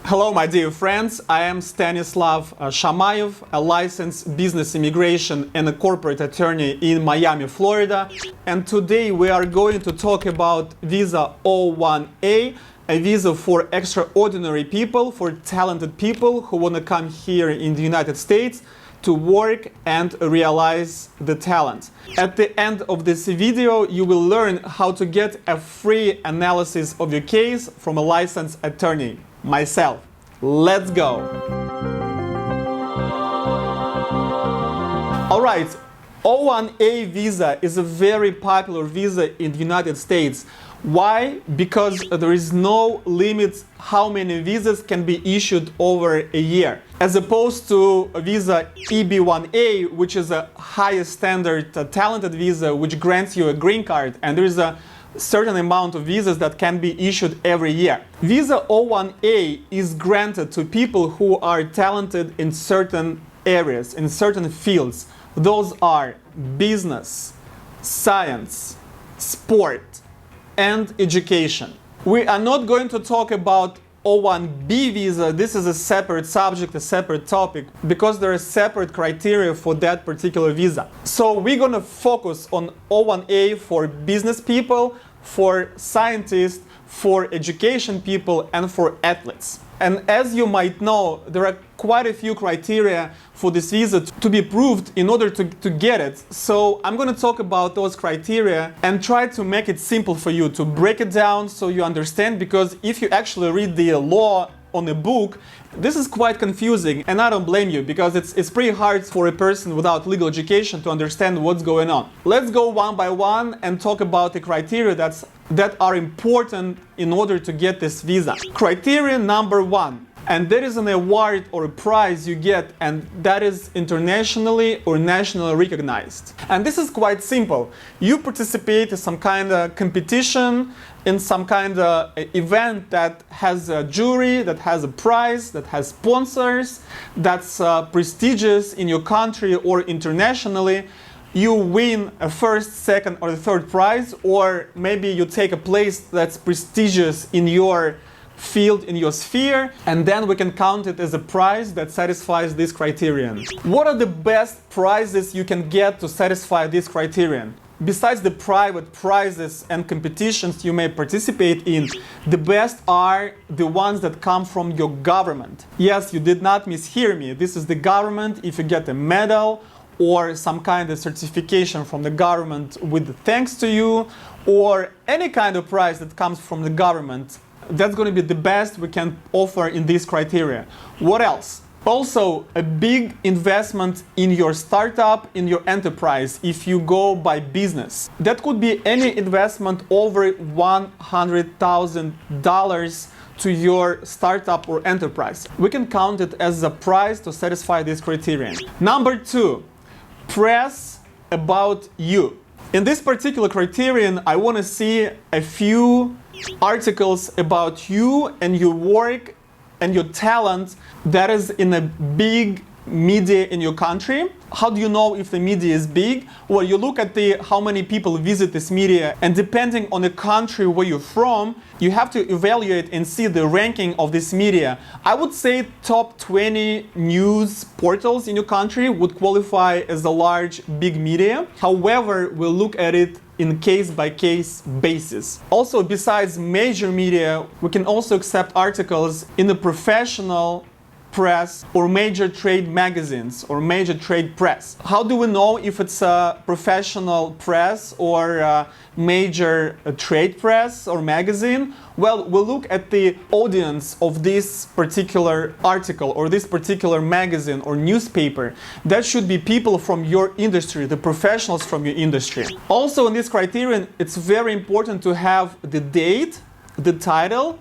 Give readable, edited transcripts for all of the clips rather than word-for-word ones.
Hello, my dear friends. I am Stanislav Shamayev, a licensed business immigration and a corporate attorney in Miami, Florida. And today we are going to talk about visa O-1A, a visa for extraordinary people, for talented people who want to come here in the United States to work and realize the talent. At the end of this video, you will learn how to get a free analysis of your case from a licensed attorney, myself. Let's go! Alright, O-1A visa is a very popular visa in the United States. Why? Because there is no limit how many visas can be issued over a year. As opposed to a visa EB-1A, which is a higher standard talented visa which grants you a green card, and there is a certain amount of visas that can be issued every year. Visa O-1A is granted to people who are talented in certain areas, in certain fields. Those are business, science, sport, and education. We are not going to talk about O-1B visa. This is a separate subject, a separate topic, because there are separate criteria for that particular visa. So we're going to focus on O-1A for business people, for scientists, for education people, and for athletes. And as you might know, there are quite a few criteria for this visa to be approved in order to get it. So I'm going to talk about those criteria and try to make it simple for you, to break it down so you understand, because if you actually read the law on a book, this is quite confusing, and I don't blame you, because it's pretty hard for a person without legal education to understand what's going on. Let's go one by one and talk about the criteria that are important in order to get this visa. Criterion number one, and there is an award or a prize you get, and that is internationally or nationally recognized. And this is quite simple. You participate in some kind of competition, in some kind of event that has a jury, that has a prize, that has sponsors, that's prestigious in your country or internationally. You win a first, second, or the third prize, or maybe you take a place that's prestigious in your field, in your sphere, and then we can count it as a prize that satisfies this criterion. What are the best prizes you can get to satisfy this criterion? Besides the private prizes and competitions you may participate in, the best are the ones that come from your government. Yes, you did not mishear me. This is the government. If you get a medal or some kind of certification from the government with thanks to you, or any kind of prize that comes from the government, that's going to be the best we can offer in this criteria. What else? Also, a big investment in your startup, in your enterprise, if you go by business. That could be any investment over $100,000 to your startup or enterprise. We can count it as a prize to satisfy this criterion. Number two, press about you. In this particular criterion, I want to see a few articles about you and your work and your talent that is in a big media in your country. How do you know if the media is big? Well, you look at how many people visit this media, and depending on the country where you're from, you have to evaluate and see the ranking of this media. I would say top 20 news portals in your country would qualify as a large, big media. However, we'll look at it in case-by-case basis. Also, besides major media, we can also accept articles in the professional press or major trade magazines or major trade press. How do we know if it's a professional press or a major trade press or magazine? Well, we'll look at the audience of this particular article or this particular magazine or newspaper. That should be people from your industry, the professionals from your industry. Also, in this criterion, it's very important to have the date, the title,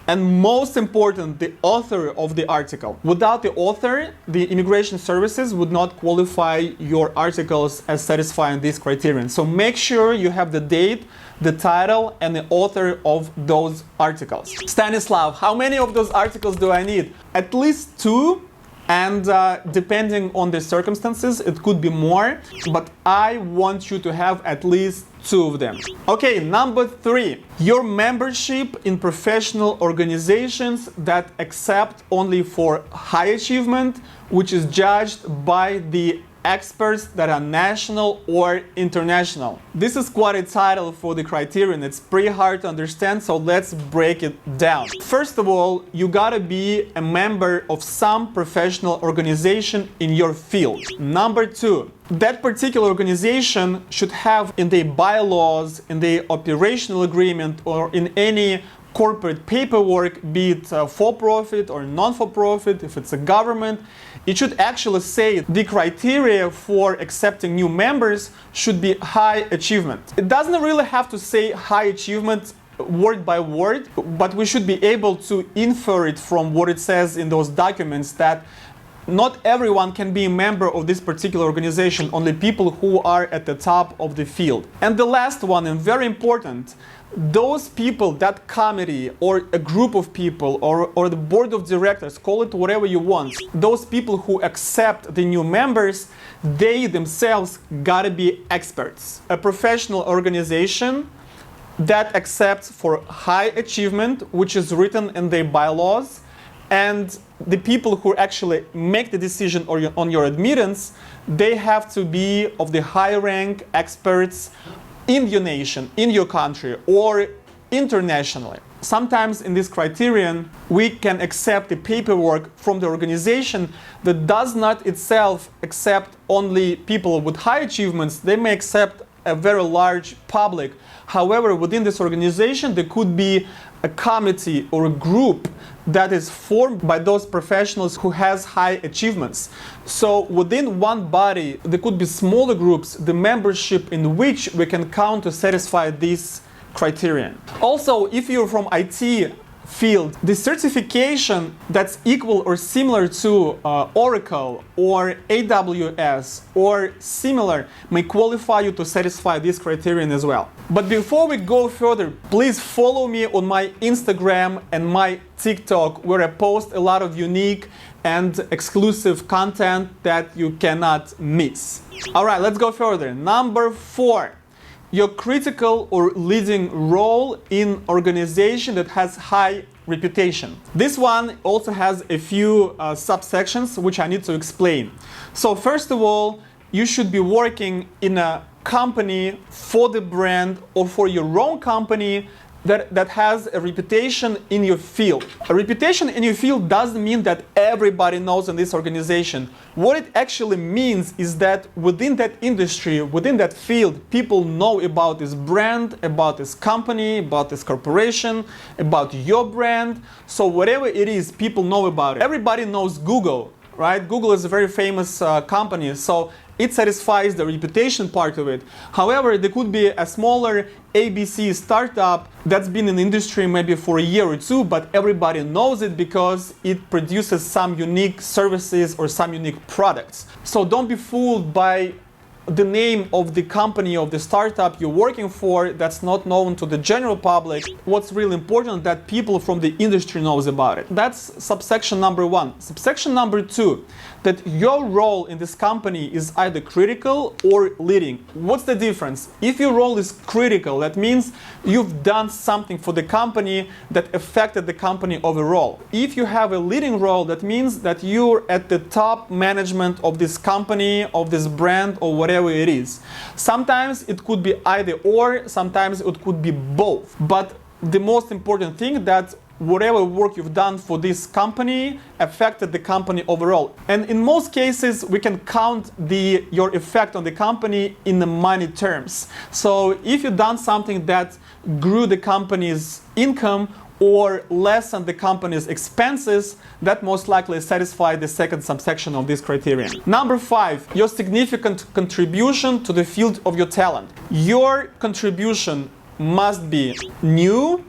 and most important, the author of the article. Without the author, the immigration services would not qualify your articles as satisfying this criterion. So make sure you have the date, the title, and the author of those articles. Stanislav, how many of those articles do I need? At least 2. And depending on the circumstances, it could be more, but I want you to have at least 2 of them. Okay, number 3, your membership in professional organizations that accept only for high achievement, which is judged by the experts that are national or international. This is quite a title for the criterion. It's pretty hard to understand, so let's break it down. First of all, you gotta be a member of some professional organization in your field. Number 2, that particular organization should have in their bylaws, in their operational agreement, or in any corporate paperwork, be it for-profit or non-for-profit, if it's a government, it should actually say the criteria for accepting new members should be high achievement. It doesn't really have to say high achievement word by word, but we should be able to infer it from what it says in those documents that not everyone can be a member of this particular organization, only people who are at the top of the field. And the last one, and very important, those people, that committee or a group of people or the board of directors, call it whatever you want, those people who accept the new members, they themselves gotta be experts. A professional organization that accepts for high achievement, which is written in their bylaws, and the people who actually make the decision on your admittance, they have to be of the high rank experts in your nation, in your country, or internationally. Sometimes in this criterion, we can accept the paperwork from the organization that does not itself accept only people with high achievements. They may accept a very large public. However, within this organization, there could be a committee or a group that is formed by those professionals who has high achievements. So within one body, there could be smaller groups, the membership in which we can count to satisfy this criterion. Also, if you're from IT field, the certification that's equal or similar to Oracle or AWS or similar may qualify you to satisfy this criterion as well. But before we go further, please follow me on my Instagram and my TikTok, where I post a lot of unique and exclusive content that you cannot miss. All right, let's go further. Number 4. Your critical or leading role in organization that has high reputation. This one also has a few subsections which I need to explain. So first of all, you should be working in a company for the brand or for your own company that has a reputation in your field. A reputation in your field doesn't mean that everybody knows in this organization. What it actually means is that within that industry, within that field, people know about this brand, about this company, about this corporation, about your brand. So whatever it is, people know about it. Everybody knows Google, right? Google is a very famous company, so it satisfies the reputation part of it. However, there could be a smaller ABC startup that's been in the industry maybe for a year or two, but everybody knows it because it produces some unique services or some unique products. So don't be fooled by the name of the company, of the startup you're working for that's not known to the general public. What's really important that people from the industry knows about it. That's subsection number 1. Subsection number 2, that your role in this company is either critical or leading. What's the difference? If your role is critical, that means you've done something for the company that affected the company overall. If you have a leading role, that means that you're at the top management of this company, of this brand, or whatever it is. Sometimes it could be either or, sometimes it could be both. But the most important thing that whatever work you've done for this company affected the company overall. And in most cases, we can count your effect on the company in the money terms. So if you've done something that grew the company's income or lessen the company's expenses, that most likely satisfies the second subsection of this criterion. Number 5, your significant contribution to the field of your talent. Your contribution must be new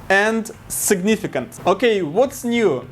and significant. Okay, what's new?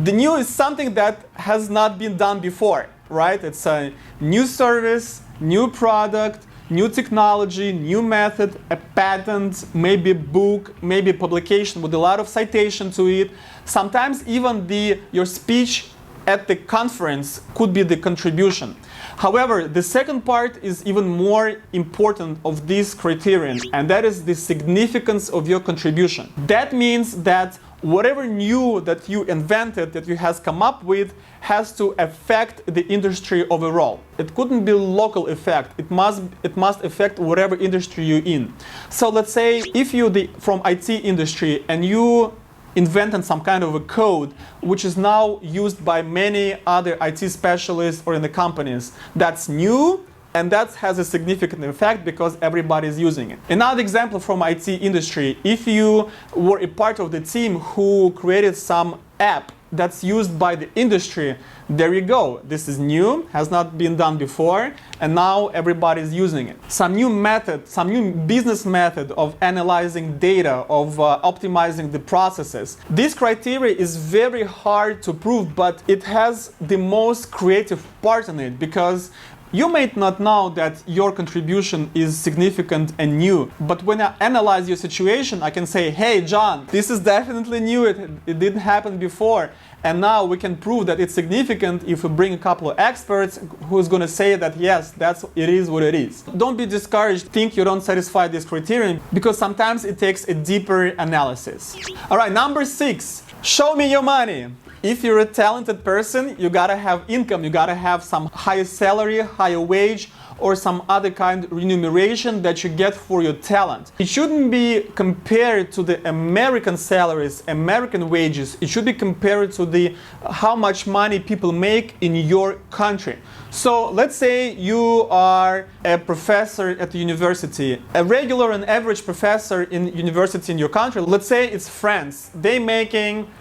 The new is something that has not been done before, right? It's a new service, new product, new technology, new method, a patent, maybe a book, maybe a publication with a lot of citation to it. Sometimes even your speech at the conference could be the contribution. However, the second part is even more important of this criterion, and that is the significance of your contribution. That means that whatever new that you invented, that you has come up with, has to affect the industry overall. It couldn't be a local effect. It must affect whatever industry you're in. So let's say if you're from IT industry and you invented some kind of a code which is now used by many other IT specialists or in the companies, that's new. And that has a significant effect because everybody is using it. Another example from IT industry, if you were a part of the team who created some app that's used by the industry, there you go. This is new, has not been done before, and now everybody is using it. Some new method, some new business method of analyzing data, of optimizing the processes. This criteria is very hard to prove, but it has the most creative part in it because you may not know that your contribution is significant and new, but when I analyze your situation, I can say, hey, John, this is definitely new, it didn't happen before, and now we can prove that it's significant if we bring a couple of experts who's going to say that, yes, it is what it is. Don't be discouraged, think you don't satisfy this criterion, because sometimes it takes a deeper analysis. All right, number 6, show me your money. If you're a talented person, you gotta have income, you gotta have some higher salary, higher wage, or some other kind of remuneration that you get for your talent. It shouldn't be compared to the American salaries, American wages. It should be compared to how much money people make in your country. So let's say you are a professor at the university, a regular and average professor in university in your country. Let's say it's France. They're making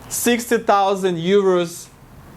60,000 euros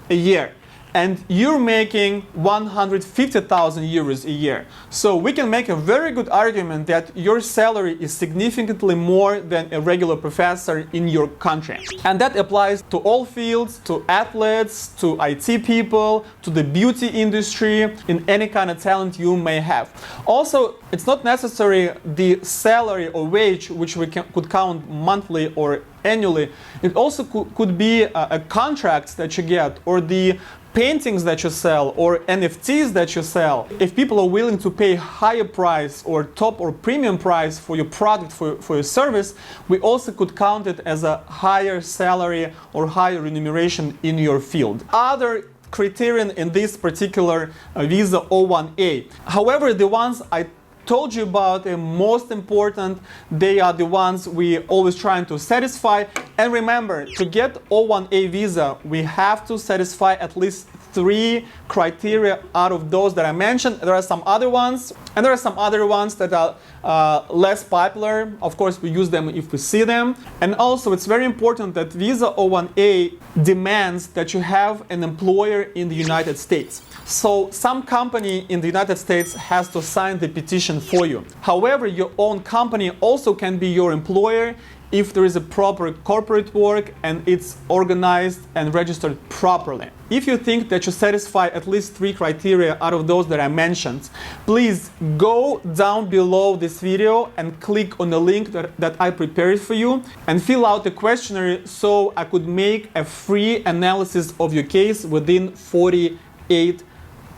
a year, and you're making 150,000 euros a year. So we can make a very good argument that your salary is significantly more than a regular professor in your country. And that applies to all fields, to athletes, to IT people, to the beauty industry, in any kind of talent you may have. Also, it's not necessary the salary or wage which we could count monthly or annually. It also could be a contract that you get, or the paintings that you sell, or NFTs that you sell. If people are willing to pay higher price or top or premium price for your product, for your service, we also could count it as a higher salary or higher remuneration in your field. Other criterion in this particular visa O-1A. However, the ones I told you about the most important, they are the ones we always trying to satisfy. And remember, to get O-1A visa, we have to satisfy at least 3 criteria out of those that I mentioned. There are some other ones, and there are some other ones that are less popular. Of course, we use them if we see them. And also, it's very important that visa O-1A demands that you have an employer in the United States. So some company in the United States has to sign the petition for you. However, your own company also can be your employer if there is a proper corporate work and it's organized and registered properly. If you think that you satisfy at least 3 criteria out of those that I mentioned, please go down below this video and click on the link that I prepared for you and fill out the questionnaire so I could make a free analysis of your case within 48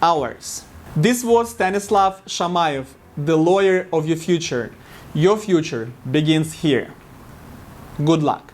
hours. This was Stanislav Shamayev, the lawyer of your future. Your future begins here. Good luck.